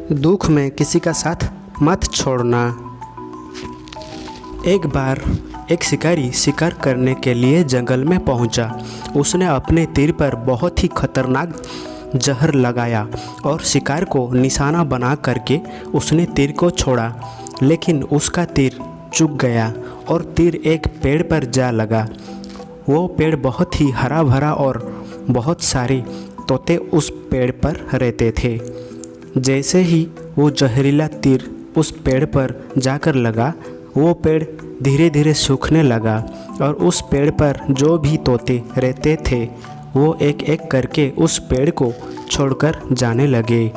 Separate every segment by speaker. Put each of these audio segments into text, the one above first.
Speaker 1: दुख में किसी का साथ मत छोड़ना। एक बार एक शिकारी शिकार करने के लिए जंगल में पहुंचा। उसने अपने तीर पर बहुत ही खतरनाक जहर लगाया और शिकार को निशाना बना करके उसने तीर को छोड़ा, लेकिन उसका तीर चूक गया और तीर एक पेड़ पर जा लगा। वो पेड़ बहुत ही हरा भरा और बहुत सारे तोते उस पेड़ पर रहते थे। जैसे ही वो जहरीला तीर उस पेड़ पर जाकर लगा, वो पेड़ धीरे धीरे सूखने लगा और उस पेड़ पर जो भी तोते रहते थे वो एक एक करके उस पेड़ को छोड़कर जाने लगे।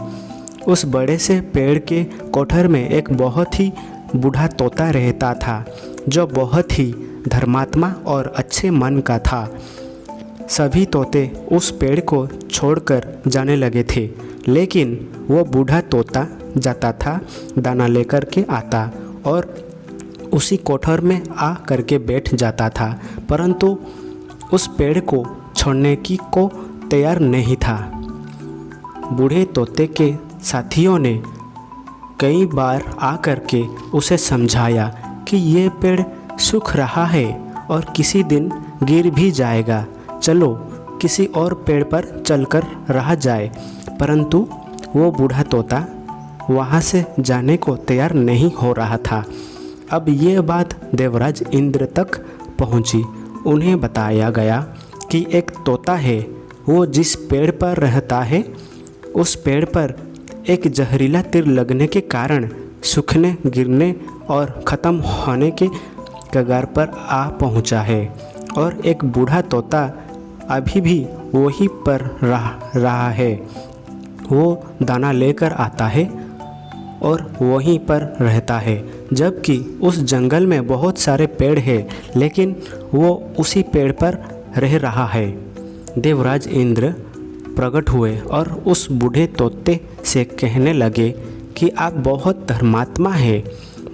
Speaker 1: उस बड़े से पेड़ के कोठर में एक बहुत ही बूढ़ा तोता रहता था, जो बहुत ही धर्मात्मा और अच्छे मन का था। सभी तोते उस पेड़ को छोड़कर जाने लगे थे, लेकिन वो बूढ़ा तोता जाता था, दाना लेकर के आता और उसी कोठर में आ करके बैठ जाता था, परंतु उस पेड़ को छोड़ने की को तैयार नहीं था। बूढ़े तोते के साथियों ने कई बार आ करके उसे समझाया कि ये पेड़ सूख रहा है और किसी दिन गिर भी जाएगा, चलो किसी और पेड़ पर चलकर रहा जाए, परंतु वो बूढ़ा तोता वहाँ से जाने को तैयार नहीं हो रहा था। अब ये बात देवराज इंद्र तक पहुँची। उन्हें बताया गया कि एक तोता है, वो जिस पेड़ पर रहता है उस पेड़ पर एक जहरीला तीर लगने के कारण सूखने, गिरने और ख़त्म होने के कगार पर आ पहुँचा है, और एक बूढ़ा तोता अभी भी वहीं पर रहा है। वो दाना लेकर आता है और वहीं पर रहता है, जबकि उस जंगल में बहुत सारे पेड़ हैं, लेकिन वो उसी पेड़ पर रह रहा है। देवराज इंद्र प्रकट हुए और उस बूढ़े तोते से कहने लगे कि आप बहुत धर्मात्मा हैं,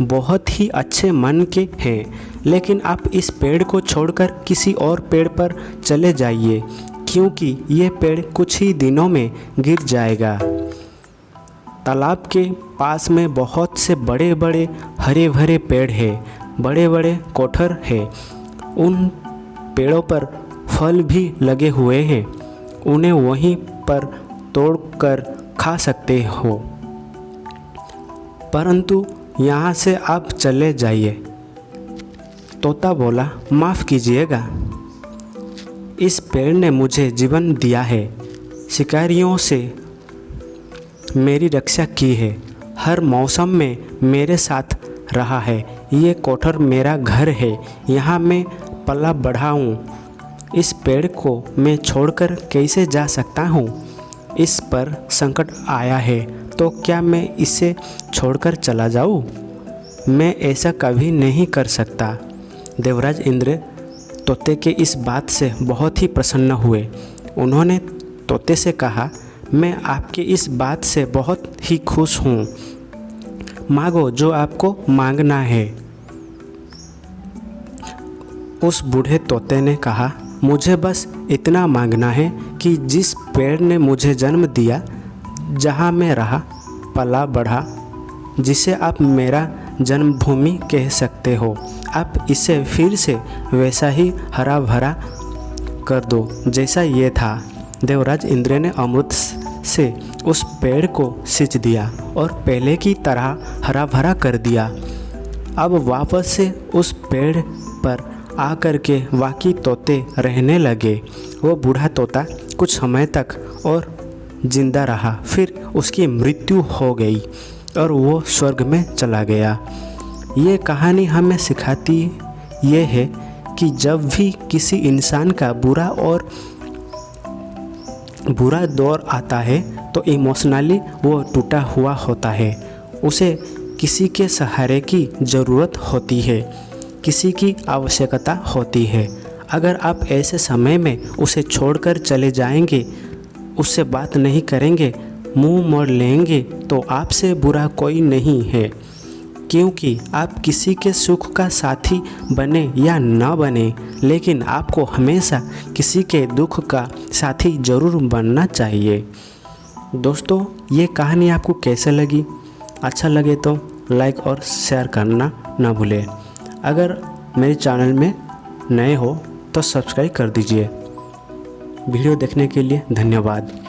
Speaker 1: बहुत ही अच्छे मन के हैं, लेकिन आप इस पेड़ को छोड़कर किसी और पेड़ पर चले जाइए, क्योंकि ये पेड़ कुछ ही दिनों में गिर जाएगा। तालाब के पास में बहुत से बड़े बड़े हरे भरे पेड़ हैं, बड़े बड़े कोठर हैं, उन पेड़ों पर फल भी लगे हुए हैं, उन्हें वहीं पर तोड़कर खा सकते हो, परंतु यहाँ से आप चले जाइए। तोता बोला, माफ़ कीजिएगा, इस पेड़ ने मुझे जीवन दिया है, शिकारियों से मेरी रक्षा की है, हर मौसम में मेरे साथ रहा है, ये कोठर मेरा घर है, यहाँ मैं पला बढ़ा हूँ। इस पेड़ को मैं छोड़कर कैसे जा सकता हूँ? इस पर संकट आया है तो क्या मैं इसे छोड़कर चला जाऊँ? मैं ऐसा कभी नहीं कर सकता। देवराज इंद्र तोते के इस बात से बहुत ही प्रसन्न हुए। उन्होंने तोते से कहा, मैं आपकी इस बात से बहुत ही खुश हूँ, मांगो जो आपको मांगना है। उस बूढ़े तोते ने कहा, मुझे बस इतना मांगना है कि जिस पेड़ ने मुझे जन्म दिया, जहाँ मैं रहा, पला बढ़ा, जिसे आप मेरा जन्मभूमि कह सकते हो, आप इसे फिर से वैसा ही हरा भरा कर दो जैसा ये था। देवराज इंद्र ने अमृत से उस पेड़ को सींच दिया और पहले की तरह हरा भरा कर दिया। अब वापस से उस पेड़ पर आकर के बाकी तोते रहने लगे। वो बूढ़ा तोता कुछ समय तक और जिंदा रहा, फिर उसकी मृत्यु हो गई और वो स्वर्ग में चला गया। ये कहानी हमें सिखाती ये है कि जब भी किसी इंसान का बुरा दौर आता है तो इमोशनली वो टूटा हुआ होता है, उसे किसी के सहारे की ज़रूरत होती है, किसी की आवश्यकता होती है। अगर आप ऐसे समय में उसे छोड़कर चले जाएंगे, उससे बात नहीं करेंगे, मुंह मोड़ लेंगे, तो आपसे बुरा कोई नहीं है, क्योंकि आप किसी के सुख का साथी बने या न बने, लेकिन आपको हमेशा किसी के दुख का साथी ज़रूर बनना चाहिए। दोस्तों, ये कहानी आपको कैसे लगी? अच्छा लगे तो लाइक और शेयर करना ना भूलें। अगर मेरे चैनल में नए हो तो सब्सक्राइब कर दीजिए। वीडियो देखने के लिए धन्यवाद।